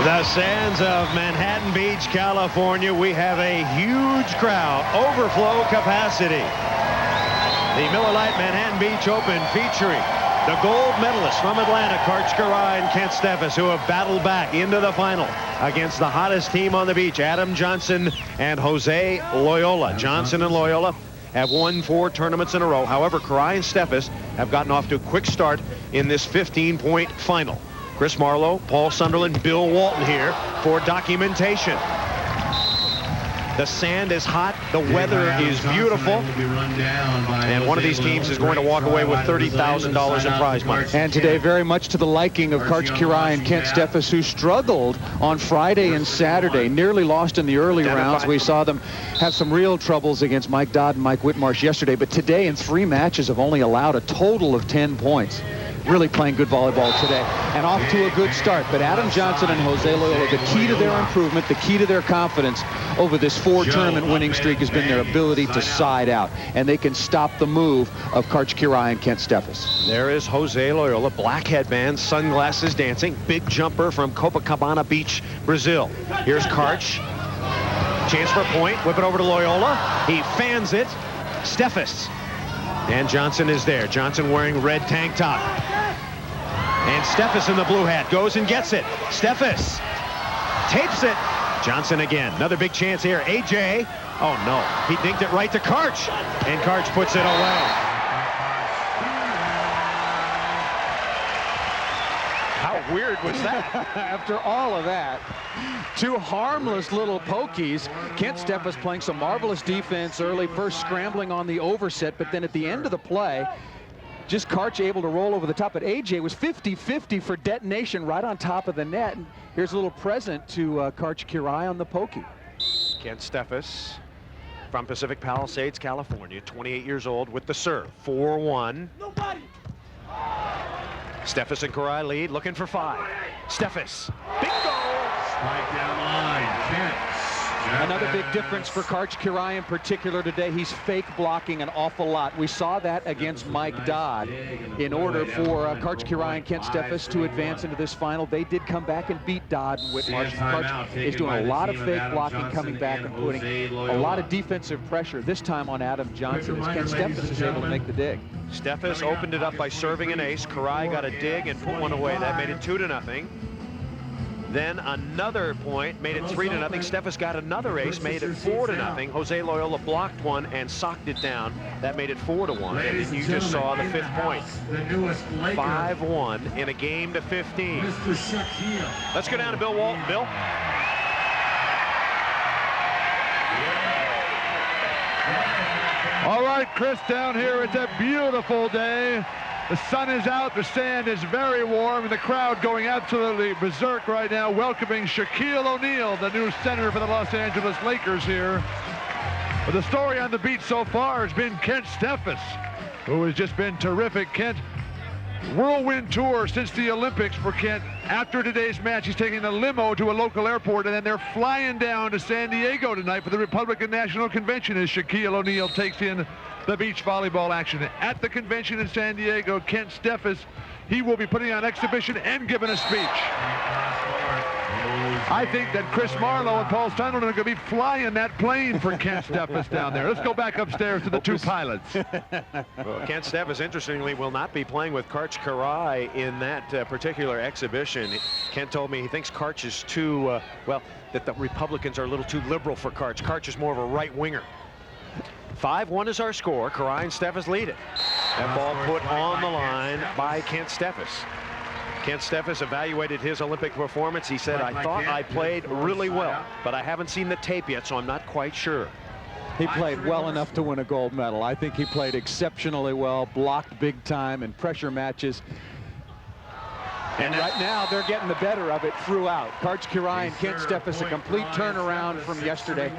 The sands of Manhattan Beach, California. We have a huge crowd, overflow capacity. The Miller Lite Manhattan Beach Open featuring the gold medalists from Atlanta, Karch Kiraly and Kent Steffes, who have battled back into the final against the hottest team on the beach, Adam Johnson and Jose Loiola. Johnson and Loyola have won 4 tournaments in a row. However, Kiraly and Steffes have gotten off to a quick start in this 15-point final. Chris Marlowe, Paul Sunderland, Bill Walton here for documentation. The sand is hot. The weather is beautiful. And one of these teams is going to walk away with $30,000 in prize money. And today, very much to the liking of Karch Kiraly and Kent Steffes, who struggled on Friday and Saturday, nearly lost in the early rounds. We saw them have some real troubles against Mike Dodd and Mike Whitmarsh yesterday. But today, in 3 matches, have only allowed a total of 10 points. Really playing good volleyball today and off to a good start. But Adam Johnson and Jose Loiola, the key to their improvement, the key to their confidence over this 4-tournament winning streak has been their ability to side out. And they can stop the move of Karch Kiraly and Kent Steffes. There is Jose Loiola, black headband, sunglasses, dancing, big jumper from Copacabana Beach, Brazil. Here's Karch. Chance for a point. Whip it over to Loiola. He fans it. Steffes. And Johnson is there. Johnson wearing red tank top. And Steffes in the blue hat goes and gets it. Steffes tapes it. Johnson again. Another big chance here. AJ. Oh, no. He dinked it right to Karch. And Karch puts it away. How weird was that? After all of that, 2 harmless little pokies. Kent Steffes playing some marvelous defense early, first scrambling on the overset, but then at the end of the play, just Karch able to roll over the top. But AJ was 50-50 for detonation right on top of the net. And here's a little present to Karch Kiraly on the pokey. Kent Steffes from Pacific Palisades, California, 28 years old, with the serve. 4-1. Nobody. Steffes and Kiraly lead, looking for 5. Steffes, bingo! Strike down line, Kent. Another big difference for Karch Kiraly in particular today. He's fake blocking an awful lot. We saw that against Mike Dodd. In order for Karch Kiraly and Kent Steffes to advance into this final, they did come back and beat Dodd and Whitmarsh. Karch is doing a lot of fake blocking, coming back and putting a lot of defensive pressure, this time on Adam Johnson, as Kent Steffes is able to make the dig. Steffes opened it up by serving an ace. Kiraly got a dig and put one away. That made it 2-0. Then another point made it 3-0. Steffes got another ace, made it 4-0. Jose Loiola blocked one and socked it down. That made it 4-1. And you just saw the 5th point. 5-1 in a game to 15. Let's go down to Bill Walton. Bill. All right, Chris, down here, it's a beautiful day. The sun is out, the sand is very warm, and the crowd going absolutely berserk right now, welcoming Shaquille O'Neal, the new center for the Los Angeles Lakers here. But the story on the beach so far has been Kent Steffes, who has just been terrific. Kent, whirlwind tour since the Olympics for Kent. After today's match, he's taking a limo to a local airport, and then they're flying down to San Diego tonight for the Republican National Convention as Shaquille O'Neal takes in the beach volleyball action. At the convention in San Diego, Kent Steffes, he will be putting on exhibition and giving a speech. I think that Chris Marlowe and Paul Sunderland are going to be flying that plane for Kent Steffes down there. Let's go back upstairs to the 2 pilots. Well, Kent Steffes, interestingly, will not be playing with Karch Kiraly in that particular exhibition. Kent told me he thinks Karch is too, well, that the Republicans are a little too liberal for Karch. Karch is more of a right-winger. 5-1 is our score. Kiraly and Steffes lead it. That ball put on the line by Kent Steffes. Kent Steffes evaluated his Olympic performance. He said, I thought I played really well, but I haven't seen the tape yet, so I'm not quite sure. He played well enough to win a gold medal. I think he played exceptionally well, blocked big time in pressure matches. And right now, they're getting the better of it throughout. Karch Kiraly and Kent Steffes, a complete turnaround from yesterday.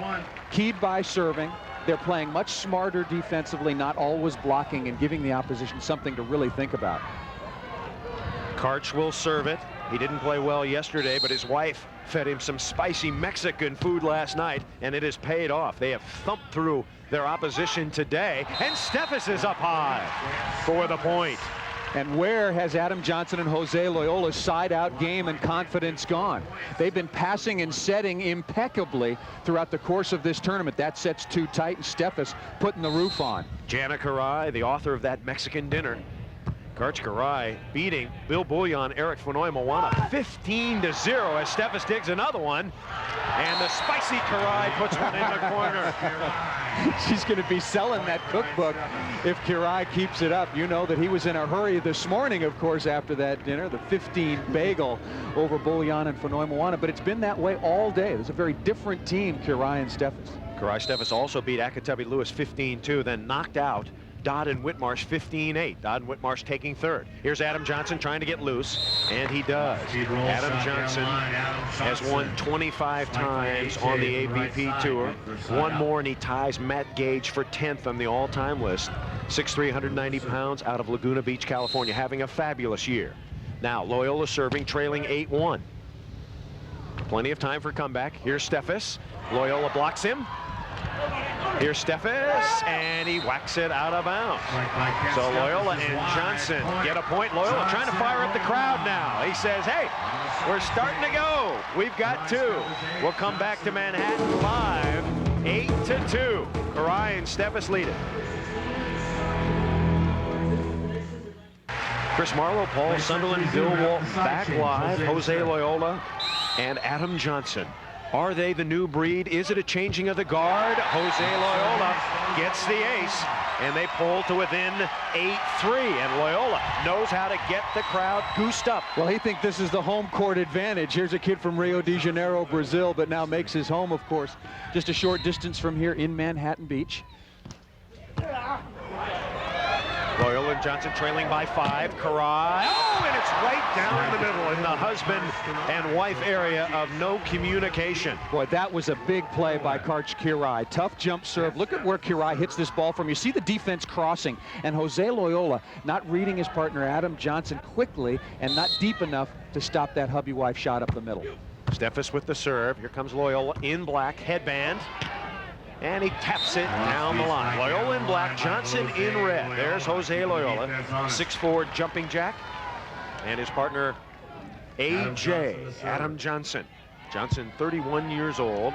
Keyed by serving. They're playing much smarter defensively, not always blocking and giving the opposition something to really think about. Karch will serve it. He didn't play well yesterday, but his wife fed him some spicy Mexican food last night, and it has paid off. They have thumped through their opposition today, and Steffes is up high for the point. And where has Adam Johnson and Jose Loiola's side-out game and confidence gone? They've been passing and setting impeccably throughout the course of this tournament. That set's too tight, and Steffes putting the roof on. Jana Kiraly, the author of that Mexican dinner. Karch Kiraly beating Bill Bullion, Eric Fonoy Moana 15-0 as Steffes digs another one. And the spicy Kiraly puts one in the corner. She's going to be selling that cookbook if Kiraly keeps it up. You know that he was in a hurry this morning, of course, after that dinner, the 15 bagel over Bullion and Fonoy Moana. But it's been that way all day. There's a very different team, Kiraly and Steffes. Kiraly Steffes also beat Akitabi Lewis 15-2, then knocked out Dodd and Whitmarsh 15-8. Dodd and Whitmarsh taking third. Here's Adam Johnson trying to get loose, and he does. Adam Johnson has won 25 times on the AVP Tour. One more, and he ties Matt Gage for 10th on the all-time list. 6'3", 190 pounds, out of Laguna Beach, California, having a fabulous year. Now, Loyola serving, trailing 8-1. Plenty of time for comeback. Here's Steffes. Loyola blocks him. Here's Steffes, and he whacks it out of bounds. So Loyola and Johnson get a point. Loyola trying to fire up the crowd now. He says, hey, we're starting to go. We've got two. We'll come back to Manhattan live, 8-2. Kiraly and Steffes lead it. Chris Marlowe, Paul Sunderland, Bill Walton back live. Jose Loiola and Adam Johnson. Are they the new breed? Is it a changing of the guard? Jose Loiola gets the ace, and they pull to within 8-3, and Loyola knows how to get the crowd goosed up. Well, he thinks this is the home court advantage. Here's a kid from Rio de Janeiro, Brazil, but now makes his home, of course, just a short distance from here in Manhattan Beach. Loyola and Johnson trailing by 5. Kiraly, oh, and it's right down the middle in the husband and wife area of no communication. Boy, that was a big play by Karch Kiraly. Tough jump serve. Look at where Kiraly hits this ball from. You see the defense crossing, and Jose Loiola not reading his partner Adam Johnson quickly and not deep enough to stop that hubby-wife shot up the middle. Steffes with the serve. Here comes Loyola in black, headband. And he taps it down the line. Loyola in black, Johnson in red. There's Jose Loiola, 6'4" jumping jack. And his partner, AJ, Adam Johnson. Johnson, 31 years old,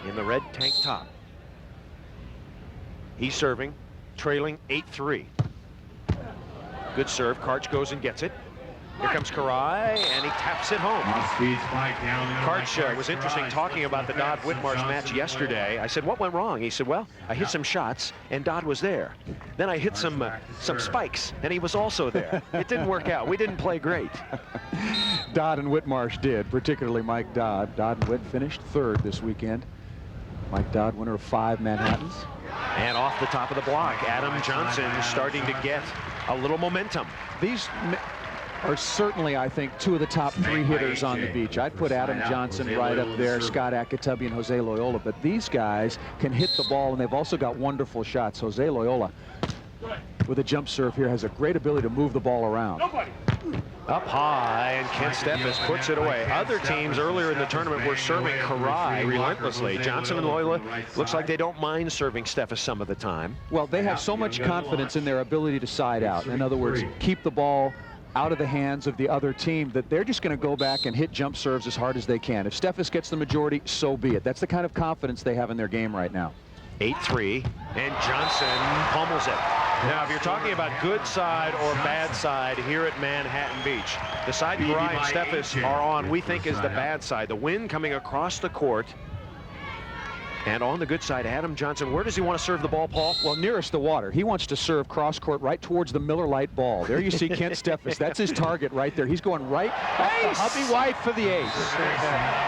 in the red tank top. He's serving, trailing 8-3. Good serve, Karch goes and gets it. Here comes Kiraly, and he taps it home. Karch was interesting talking about the Dodd-Whitmarsh match yesterday. I said, what went wrong? He said, well, I hit some shots, and Dodd was there. Then I hit some spikes, and he was also there. It didn't work out. We didn't play great. Dodd and Whitmarsh did, particularly Mike Dodd. Dodd and Whit finished third this weekend. Mike Dodd, winner of 5 Manhattans. And off the top of the block, Adam Johnson starting to get a little momentum. These are certainly, I think, 2 of the top 3 hitters on the beach. I'd put Adam Johnson right up there, Scott Akitabi and Jose Loiola, but these guys can hit the ball, and they've also got wonderful shots. Jose Loiola, with a jump serve here, has a great ability to move the ball around. Up high, and Kent Steffes puts it away. Other teams earlier in the tournament were serving Kiraly relentlessly. Johnson and Loyola, looks like they don't mind serving Steffes some of the time. Well, they have so much confidence in their ability to side out. In other words, keep the ball out of the hands of the other team, that they're just going to go back and hit jump serves as hard as they can. If Steffes gets the majority, so be it. That's the kind of confidence they have in their game right now. 8-3, and Johnson pummels it. Now, if you're talking about good side or bad side here at Manhattan Beach, the side Kiraly and Steffes are on, we think, is the bad side. The wind coming across the court. And on the good side, Adam Johnson, where does he want to serve the ball, Paul? Well, nearest the water. He wants to serve cross court right towards the Miller Lite ball. There you see Kent Steffes. That's his target right there. He's going right up the hubby white for the ace.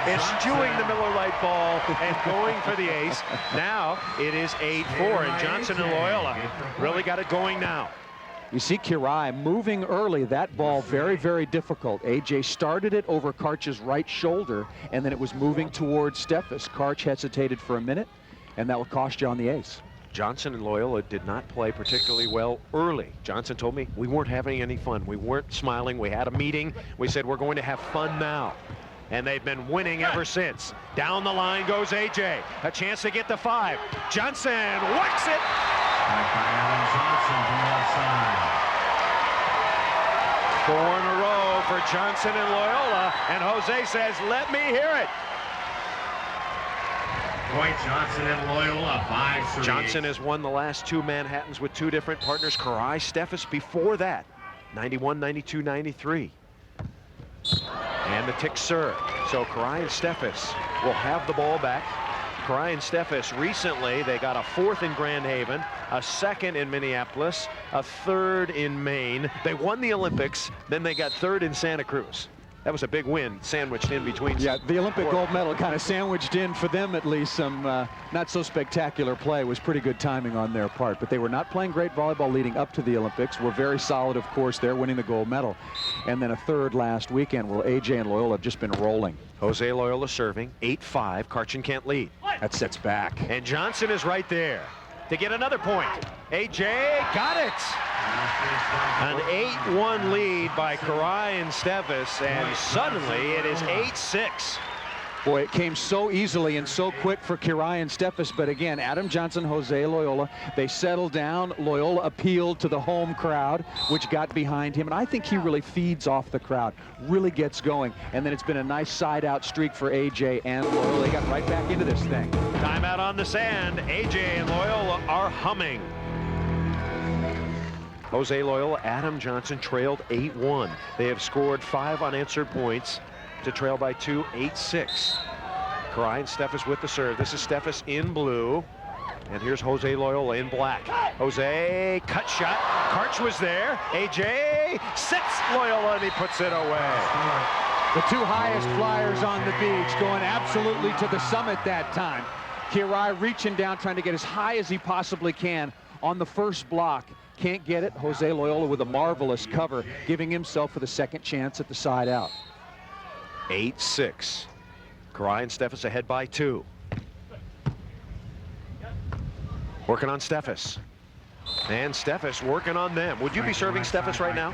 Eschewing the Miller Lite ball and going for the ace. Now it is 8-4, and Johnson and Loyola really got it going now. You see Kiraly moving early. That ball very, very difficult. AJ started it over Karch's right shoulder, and then it was moving towards Steffes. Karch hesitated for a minute, and that will cost you on the ace. Johnson and Loyola did not play particularly well early. Johnson told me we weren't having any fun. We weren't smiling. We had a meeting. We said we're going to have fun now. And they've been winning ever since. Down the line goes AJ. A chance to get the 5. Johnson whacks it. 4 in a row for Johnson and Loyola, and Jose says, let me hear it. Point Johnson and Loyola, 5-3. Johnson has won the last 2 Manhattans with 2 different partners. Kiraly Steffes before that, 91, 92, 93. And the tick serve. So Kiraly and Steffes will have the ball back. Kiraly and Steffes recently, they got a 4th in Grand Haven, a 2nd in Minneapolis, a 3rd in Maine. They won the Olympics, then they got 3rd in Santa Cruz. That was a big win, sandwiched in between. Yeah, the Olympic gold medal kind of sandwiched in for them, at least. Some not so spectacular play. Was pretty good timing on their part, but they were not playing great volleyball leading up to the Olympics. Were very solid, of course. They're winning the gold medal, and then a 3rd last weekend. Well, AJ and Loyola have just been rolling. Jose Loiola serving, 8-5. Karch Kent lead. That sets back. And Johnson is right there to get another point. AJ got it. An 8-1 lead by Kiraly and Steffes, and suddenly it is 8-6. Boy, it came so easily and so quick for Kiraly and Steffes, but again, Adam Johnson, Jose Loiola, they settled down. Loyola appealed to the home crowd, which got behind him, and I think he really feeds off the crowd, really gets going, and then it's been a nice side-out streak for AJ and Loyola. They got right back into this thing. Timeout on the sand. AJ and Loyola are humming. Jose Loiola, Adam Johnson trailed 8-1. They have scored 5 unanswered points to trail by 2, 8-6. Kiraly and Steffes with the serve. This is Steffes in blue. And here's Jose Loiola in black. Jose, cut shot. Karch was there. AJ sets Loyola, and he puts it away. The 2 highest flyers on the beach going absolutely to the summit that time. Kiraly reaching down, trying to get as high as he possibly can on the first block. Can't get it. Jose Loiola with a marvelous cover, giving himself for the 2nd chance at the side out. 8-6. Kiraly and Steffes ahead by 2. Working on Steffes. And Steffes working on them. Would you be serving Steffes right now?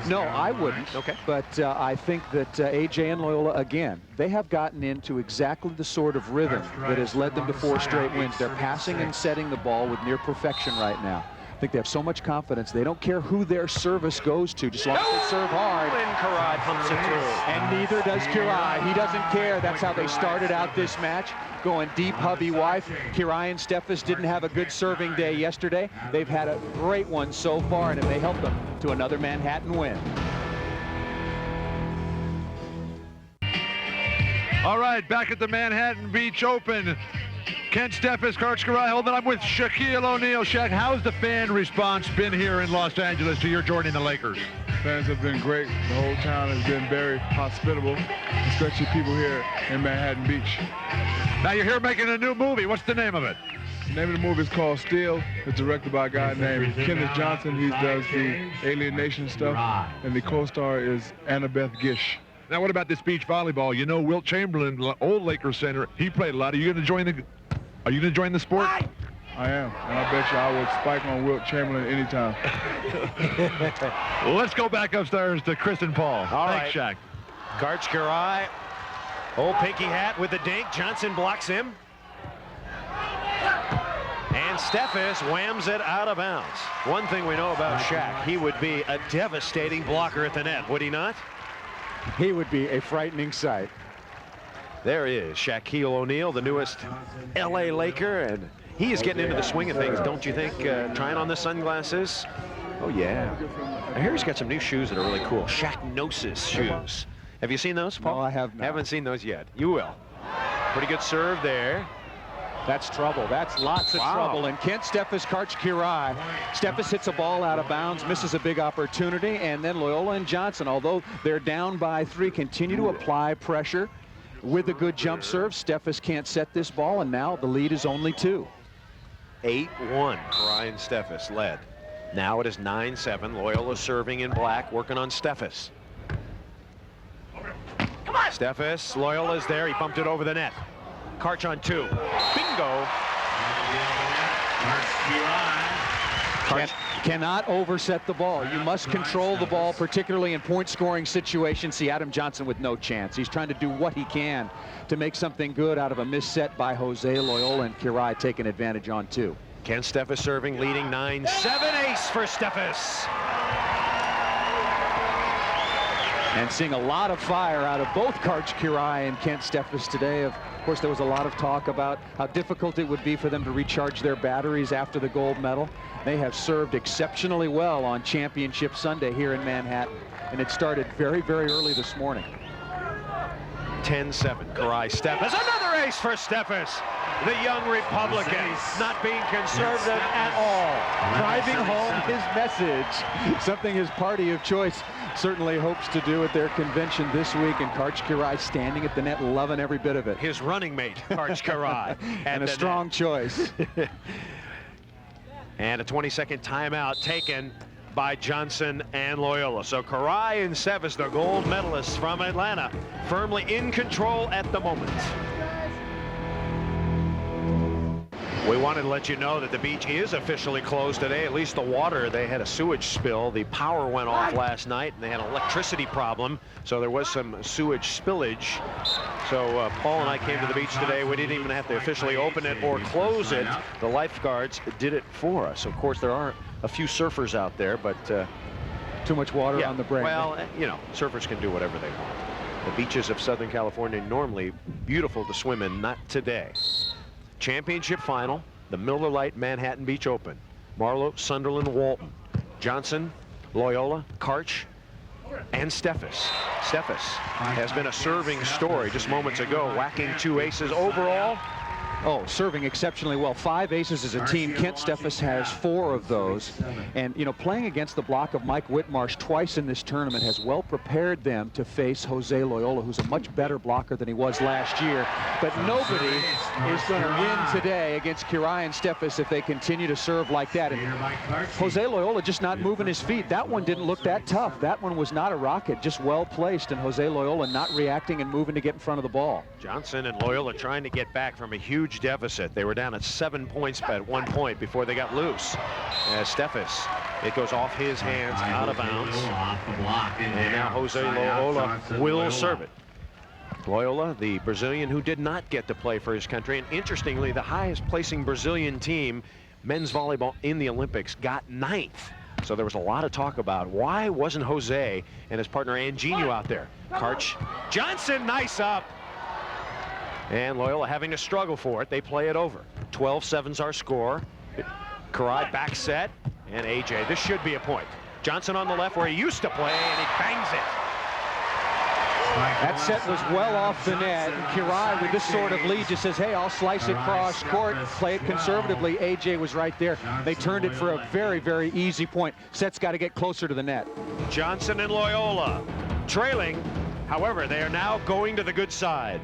No, I wouldn't. Okay. But I think that AJ and Loyola, again, they have gotten into exactly the sort of rhythm that has led them to 4 straight wins. They're passing and setting the ball with near perfection right now. I think they have so much confidence. They don't care who their service goes to, just as long as they serve hard. And Kiraly pumps it through. And neither does Kiraly. He doesn't care. That's how they started out this match, going deep hubby-wife. Kiraly and Steffes didn't have a good serving day yesterday. They've had a great one so far, and it may help them to another Manhattan win. All right, back at the Manhattan Beach Open. Kent Steffes, Karch Kiraly. Hold on, I'm with Shaquille O'Neal. Shaq, how's the fan response been here in Los Angeles to your joining the Lakers? Fans have been great. The whole town has been very hospitable, especially people here in Manhattan Beach. Now you're here making a new movie. What's the name of it? The name of the movie is called Steel. It's directed by a guy named Kenneth Johnson. He does the Alien Nation stuff, and the co-star is Annabeth Gish. Now what about this beach volleyball? You know Wilt Chamberlain, old Lakers center, he played a lot. Are you going to join the sport? I am, and I bet you I would spike on Wilt Chamberlain anytime. Well, let's go back upstairs to Chris and Paul. Thanks, Shaq. Karch Kiraly, old pinky hat with the dink. Johnson blocks him. And Steffes whams it out of bounds. One thing we know about Shaq, he would be a devastating blocker at the net, would he not? He would be a frightening sight. There is Shaquille O'Neal, the newest LA Laker, and he is getting into the swing of things, don't you think? Trying on the sunglasses. Oh, yeah. I hear he's got some new shoes that are really cool. Shaq-Gnosis shoes. Have you seen those, Paul? No, I have not. Haven't seen those yet. You will. Pretty good serve there. That's trouble. That's lots of trouble. And Kent Steffes, Karch Kiraly. Steffes hits a ball out of bounds, misses a big opportunity, and then Loyola and Johnson, although they're down by 3, continue to apply pressure with a good jump serve. Steffes can't set this ball, and now the lead is only 2. 8-1. Kiraly and Steffes led. Now it is 9-7. Loyola serving in black, working on Steffes. Come on. Steffes, Loyola's there. He bumped it over the net. Karch on 2. Bingo. Cannot overset the ball. You must control the ball, particularly in point-scoring situations. See Adam Johnson with no chance. He's trying to do what he can to make something good out of a misset by Jose Loyola, and Kiraly taking advantage on 2. Kent Steffes serving, leading 9-7. Ace for Steffes. And seeing a lot of fire out of both Karch Kiraly and Kent Steffes today. Of course, there was a lot of talk about how difficult it would be for them to recharge their batteries after the gold medal. They have served exceptionally well on Championship Sunday here in Manhattan. And it started very, very early this morning. 10-7, Kiraly Steffes. Another ace for Steffes. The young Republican, not being conservative at all. Driving home his message, something his party of choice certainly hopes to do at their convention this week. And Karch Kiraly standing at the net, loving every bit of it. His running mate, Karch Kiraly. And a strong choice. And a 20-second timeout taken by Johnson and Loyola. So Kiraly and Steffes, the gold medalists from Atlanta, firmly in control at the moment. We wanted to let you know that the beach is officially closed today, at least the water. They had a sewage spill. The power went off last night, and they had an electricity problem, so there was some sewage spillage. So Paul and I came to the beach today. We didn't even have to officially open it or close it. The lifeguards did it for us. Of course, there are a few surfers out there, but too much water on the brink. Well, you know, surfers can do whatever they want. The beaches of Southern California normally beautiful to swim in, not today. Championship final, the Miller Lite Manhattan Beach Open. Marlowe, Sunderland, Walton, Johnson, Loyola, Karch, and Steffes. Steffes has been a serving story just moments ago, whacking 2 aces overall. Oh, serving exceptionally well. 5 aces as a team. Kent Steffes has 4 of those. And, you know, playing against the block of Mike Whitmarsh twice in this tournament has well prepared them to face Jose Loiola, who's a much better blocker than he was last year. But nobody is going to win today against Kiraly and Steffes if they continue to serve like that. And Jose Loiola just not moving his feet. That one didn't look that tough. That one was not a rocket, just well placed. And Jose Loiola not reacting and moving to get in front of the ball. Johnson and Loyola trying to get back from a huge deficit. They were down at 7 points at one point before they got loose. As Steffes, it goes off his hands, out of bounds. And now Jose Loiola will serve it. Loyola, the Brazilian who did not get to play for his country, and interestingly, the highest placing Brazilian team, men's volleyball in the Olympics, got 9th. So there was a lot of talk about why wasn't Jose and his partner Anginho out there. Karch, Johnson, nice up. And Loyola having to struggle for it. They play it over. 12-7's our score. Kiraly back set, and AJ. This should be a point. Johnson on the left where he used to play, and he bangs it. That set was well off the net. And Kiraly, with this sort of lead, just says, hey, I'll slice it cross court, play it conservatively. AJ was right there. They turned it for a very, very easy point. Set's got to get closer to the net. Johnson and Loyola trailing. However, they are now going to the good side.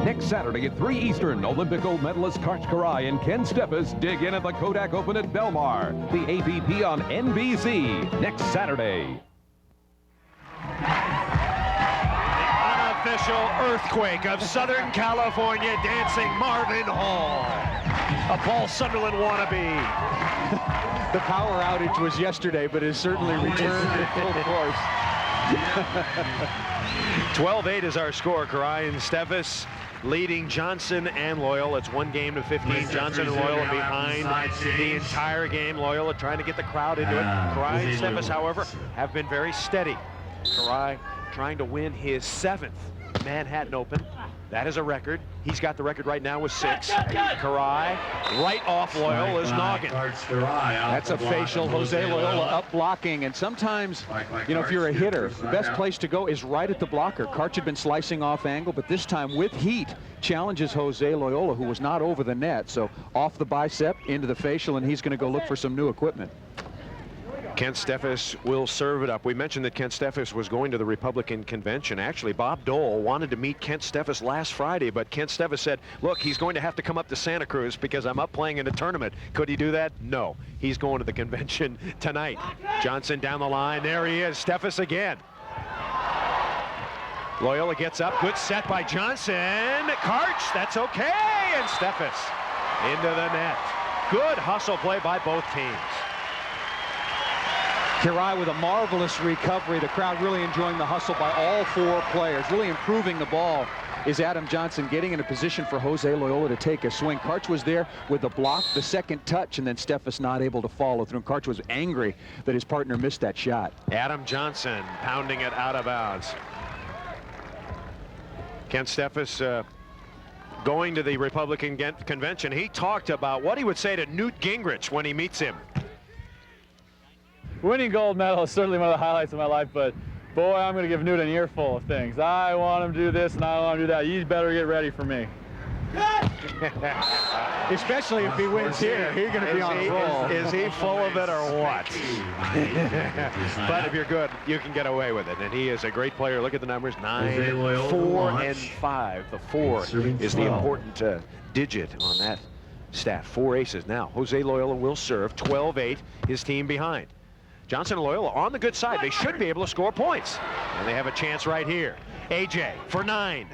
Next Saturday at 3 Eastern, Olympic gold medalist Karch Kiraly and Kent Steffes dig in at the Kodak Open at Belmar. The AVP on NBC next Saturday. The unofficial earthquake of Southern California dancing Marvin Hall. A Paul Sunderland wannabe. The power outage was yesterday, but has certainly returned in full force. 12-8 is our score. Kiraly and Steffes leading Johnson and Loyola. It's 1-15. Johnson and Loyola behind the entire game. Loyola trying to get the crowd into it. Kiraly and Steffes, however, have been very steady. Kiraly trying to win his 7th Manhattan Open. That is a record. He's got the record right now with 6. Kiraly right off Loyola's noggin. That's a facial. Jose Loiola up blocking. And sometimes, you know, if you're a hitter, the best place to go is right at the blocker. Karch had been slicing off angle, but this time with heat, challenges Jose Loiola, who was not over the net. So off the bicep, into the facial, and he's going to go look for some new equipment. Kent Steffes will serve it up. We mentioned that Kent Steffes was going to the Republican convention. Actually, Bob Dole wanted to meet Kent Steffes last Friday, but Kent Steffes said, look, he's going to have to come up to Santa Cruz because I'm up playing in a tournament. Could he do that? No. He's going to the convention tonight. Johnson down the line. There he is. Steffes again. Loyola gets up. Good set by Johnson. Karch, that's okay. And Steffes into the net. Good hustle play by both teams. Kiraly with a marvelous recovery. The crowd really enjoying the hustle by all 4 players, really improving the ball is Adam Johnson getting in a position for Jose Loiola to take a swing. Karch was there with the block, the second touch, and then Steffes not able to follow through. Karch was angry that his partner missed that shot. Adam Johnson pounding it out of bounds. Kent Steffes going to the Republican convention. He talked about what he would say to Newt Gingrich when he meets him. Winning gold medal is certainly one of the highlights of my life, but boy, I'm going to give Newt an earful of things. I want him to do this and I want him to do that. You better get ready for me. Especially if he wins here, he's going to be on a roll. Is he full of it or what? But if you're good, you can get away with it. And he is a great player. Look at the numbers: 9, 4, and 5. The 4 is the important digit on that stat. 4 aces. Now, Jose Loiola will serve. 12-8, his team behind. Johnson and Loyola on the good side. They should be able to score points. And they have a chance right here. AJ for 9.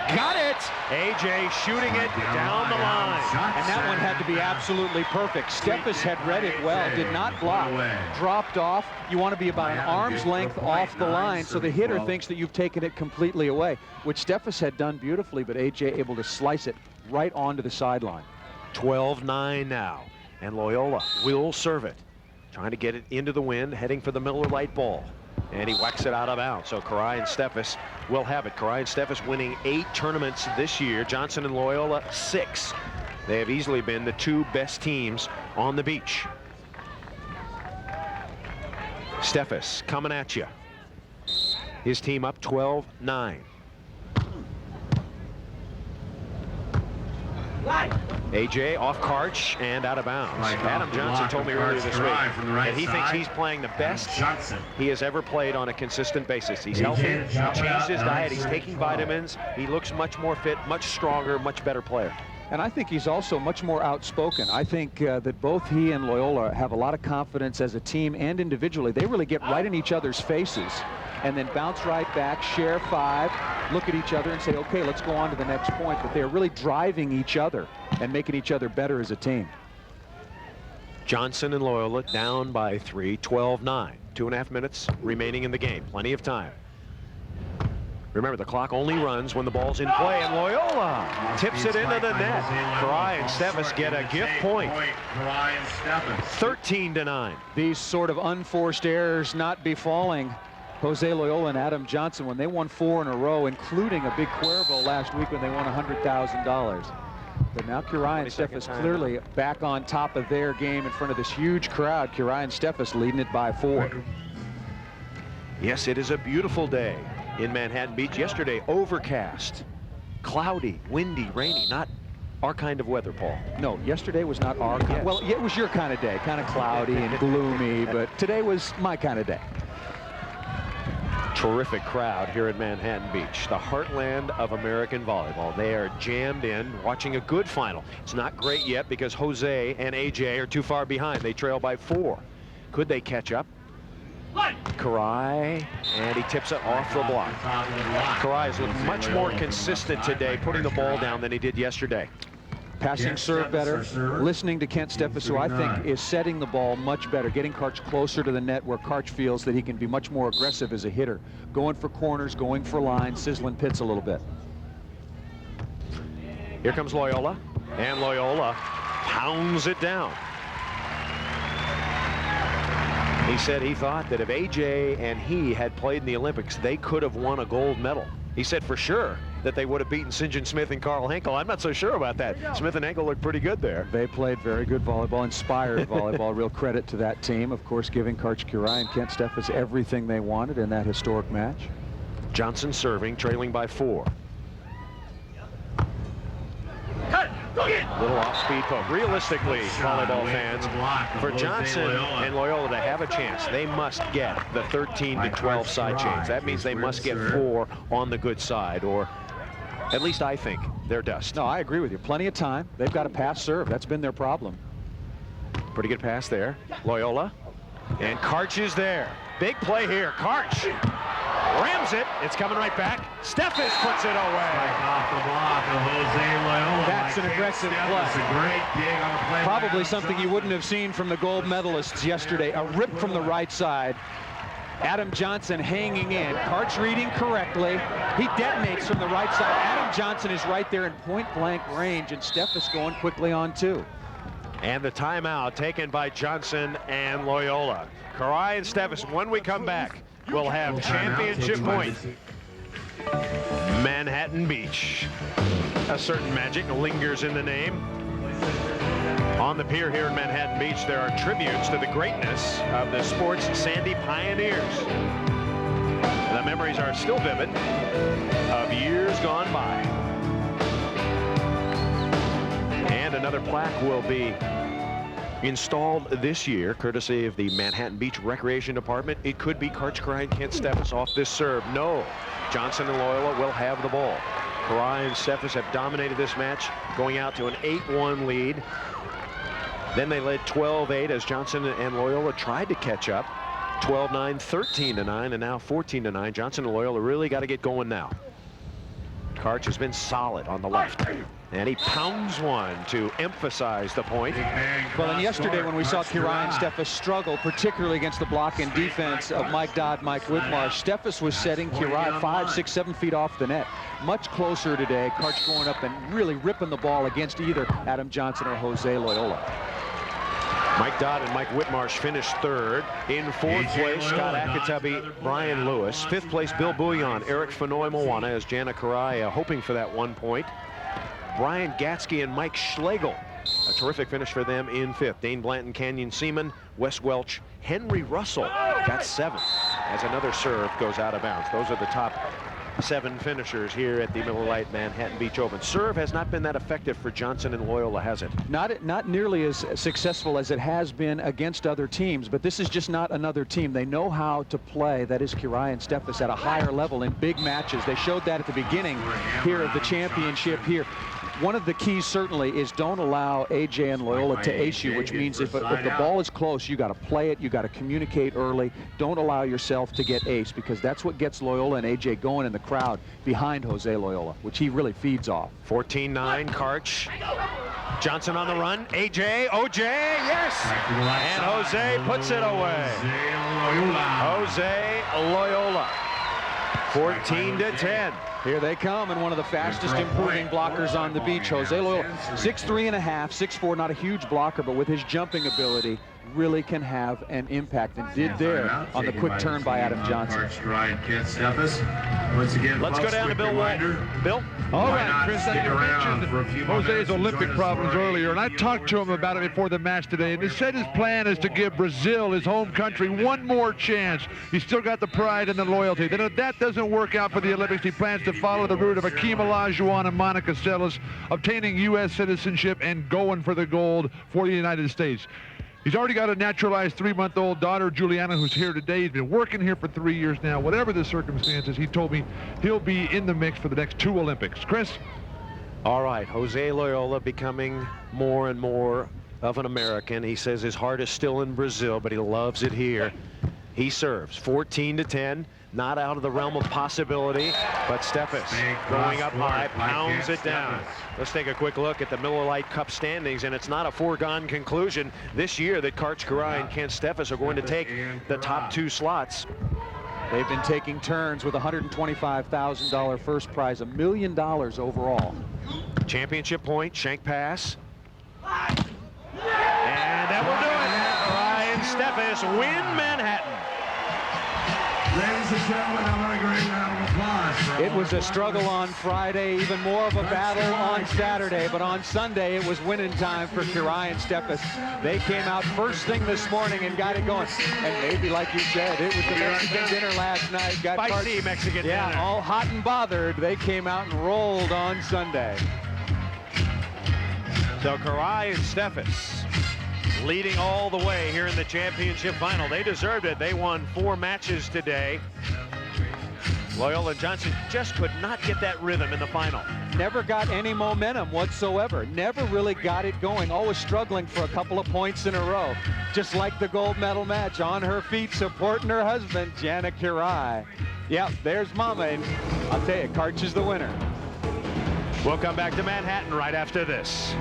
Got it! AJ shooting it down the line. And that one had to be absolutely perfect. Steffes had read it well, did not block, dropped off. You want to be about an arm's length off the line so the hitter thinks that you've taken it completely away, which Steffes had done beautifully, but AJ able to slice it right onto the sideline. 12-9 now, and Loyola will serve it. Trying to get it into the wind, heading for the Miller Lite ball. And he whacks it out of bounds. So Kiraly and Steffes will have it. Kiraly and Steffes winning 8 tournaments this year. Johnson and Loyola 6. They have easily been the 2 best teams on the beach. Steffes coming at you. His team up 12-9. AJ off Karch and out of bounds. Adam Johnson told me earlier this week that he thinks he's playing the best he has ever played on a consistent basis. He's healthy, he changed his diet, he's taking vitamins, he looks much more fit, much stronger, much better player. And I think he's also much more outspoken. I think that both he and Loyola have a lot of confidence as a team and individually. They really get right in each other's faces and then bounce right back, share 5, look at each other and say, okay, let's go on to the next point. But they're really driving each other and making each other better as a team. Johnson and Loyola down by 3, 12-9. 2.5 minutes remaining in the game. Plenty of time. Remember, the clock only runs when the ball's in play, and Loyola tips it into the net. Kiraly and Steffes get a gift point. 13-9. These sort of unforced errors not befalling Jose Loiola and Adam Johnson when they won 4 in a row, including a big Cuervo last week when they won $100,000. But now Kiraly and Steffes clearly back on top of their game in front of this huge crowd. Kiraly and Steffes leading it by 4. Yes, it is a beautiful day in Manhattan Beach. Yesterday, overcast, cloudy, windy, rainy. Not our kind of weather, Paul. No, yesterday was not our kind. Well, it was your kind of day, kind of cloudy and gloomy, but today was my kind of day. Terrific crowd here at Manhattan Beach, the heartland of American volleyball. They are jammed in, watching a good final. It's not great yet because Jose and AJ are too far behind. They trail by 4. Could they catch up? Kiraly, and he tips it off the block. Kiraly has looked much more consistent today, putting the ball down than he did yesterday. Passing serve better, listening to Kent Steffes, who I think is setting the ball much better, getting Karch closer to the net where Karch feels that he can be much more aggressive as a hitter, going for corners, going for lines, sizzling pits a little bit. Here comes Loyola, and Loyola pounds it down. He said he thought that if AJ and he had played in the Olympics, they could have won a gold medal. He said for sure that they would have beaten St. John Smith and Carl Henkel. I'm not so sure about that. Smith and Henkel looked pretty good there. They played very good volleyball, inspired volleyball. Real credit to that team, of course, giving Karch Kiraly and Kent Steffes everything they wanted in that historic match. Johnson serving, trailing by 4. Little off-speed poke. Realistically, volleyball fans, for Johnson and Loyola to have a chance, they must get the 13 to 12 side chains. That means they must get 4 on the good side, or at least I think they're dust. No, I agree with you. Plenty of time. They've got a pass serve. That's been their problem. Pretty good pass there. Loyola, and Karch is there. Big play here. Karch rams it. It's coming right back. Steffes puts it away. Off the block of Jose Loiola. That's an aggressive play. A great dig on the play. Probably something you wouldn't have seen from the gold medalists yesterday. A rip from the right side. Adam Johnson hanging in. Karch reading correctly. He detonates from the right side. Adam Johnson is right there in point-blank range, and Steffes going quickly on two. And the timeout taken by Johnson and Loyola. Kiraly and Steffes, when we come back, will have championship point. Manhattan Beach. A certain magic lingers in the name. On the pier here in Manhattan Beach, there are tributes to the greatness of the sport's sandy pioneers. The memories are still vivid of years gone by. And another plaque will be installed this year, courtesy of the Manhattan Beach Recreation Department. It could be Karch Kiraly Kent Steffes off this serve. No, Johnson and Loyola will have the ball. Kiraly and Steffes have dominated this match, going out to an 8-1 lead. Then they led 12-8 as Johnson and Loyola tried to catch up. 12-9, 13-9, and now 14-9. Johnson and Loyola really got to get going now. Karch has been solid on the left, and he pounds one to emphasize the point. Well, and yesterday when we saw Kiraly and Steffes struggle, particularly against the block and defense of Mike Dodd, Mike Whitmarsh, Steffes was setting Kiraly 5, 6, 7 feet off the net. Much closer today. Karch going up and really ripping the ball against either Adam Johnson or Jose Loiola. Mike Dodd and Mike Whitmarsh finished third. In fourth place, Scott Akatubby, Brian Lewis. Fifth place, Bill Bouillon, Eric Fenoy Moana, as Jana Kiraly hoping for that 1 point. Brian Gatsky and Mike Schlegel, a terrific finish for them in fifth. Dane Blanton, Canyon Seaman, Wes Welch, Henry Russell got seventh as another serve goes out of bounds. Those are the top 7 finishers here at the Miller Lite Manhattan Beach Open. Serve has not been that effective for Johnson and Loyola, has it? Not nearly as successful as it has been against other teams, but this is just not another team. They know how to play, that is Kiraly and Steffes, at a higher level in big matches. They showed that at the beginning here of the championship here. One of the keys certainly is don't allow AJ and Loyola to ace you, which means if the ball is close, you got to play it, you got to communicate early. Don't allow yourself to get ace, because that's what gets Loyola and AJ going in the crowd behind Jose Loiola, which he really feeds off. 14-9, Karch. Johnson on the run. AJ, OJ, yes! And Jose puts it away. Jose Loiola. 14-10. Here they come, and one of the fastest improving blockers on the beach, Jose Loiola. 6'3.5", 6'4", not a huge blocker, but with his jumping ability, really can have an impact, and did there on the quick turn by Adam Johnson. Let's go down to Bill Walton. Bill? All right, Chris, I mentioned Jose's Olympic problems earlier, and I talked to him about it before the match today, and he said his plan is to give Brazil, his home country, one more chance. He's still got the pride and the loyalty. Then if that doesn't work out for the Olympics, he plans to follow the route of Akeem Olajuwon and Monica Seles, obtaining U.S. citizenship and going for the gold for the United States. He's already got a naturalized 3-month-old daughter, Juliana, who's here today. He's been working here for 3 years now. Whatever the circumstances, he told me he'll be in the mix for the next 2 Olympics. Chris? All right, Jose Loiola becoming more and more of an American. He says his heart is still in Brazil, but he loves it here. He serves 14-10. Not out of the realm of possibility, but Steffes going up high, pounds it down. Let's take a quick look at the Miller Lite Cup standings, and it's not a foregone conclusion this year that Karch Kiraly and Kent Steffes are going to take the top 2 slots. They've been taking turns with a $125,000 first prize, $1 million overall. Championship point, shank pass. And that will do it. Kiraly and Steffes win Manhattan. Ladies and gentlemen, I'm going to great round of applause. It was a struggle on Friday, even more of a battle on Saturday, but on Sunday it was winning time for Kiraly and Steffes. They came out first thing this morning and got it going. And maybe, like you said, it was the Mexican dinner last night. Got spicy Mexican dinner. Yeah, all hot and bothered. They came out and rolled on Sunday. So Kiraly and Steffes leading all the way here in the championship final. They deserved it. They won 4 matches today. Loyola and Johnson just could not get that rhythm in the final. Never got any momentum whatsoever. Never really got it going. Always struggling for a couple of points in a row. Just like the gold medal match, on her feet supporting her husband, Jana Kiraly. Yep, there's Mama, and I'll tell you, Karch is the winner. We'll come back to Manhattan right after this.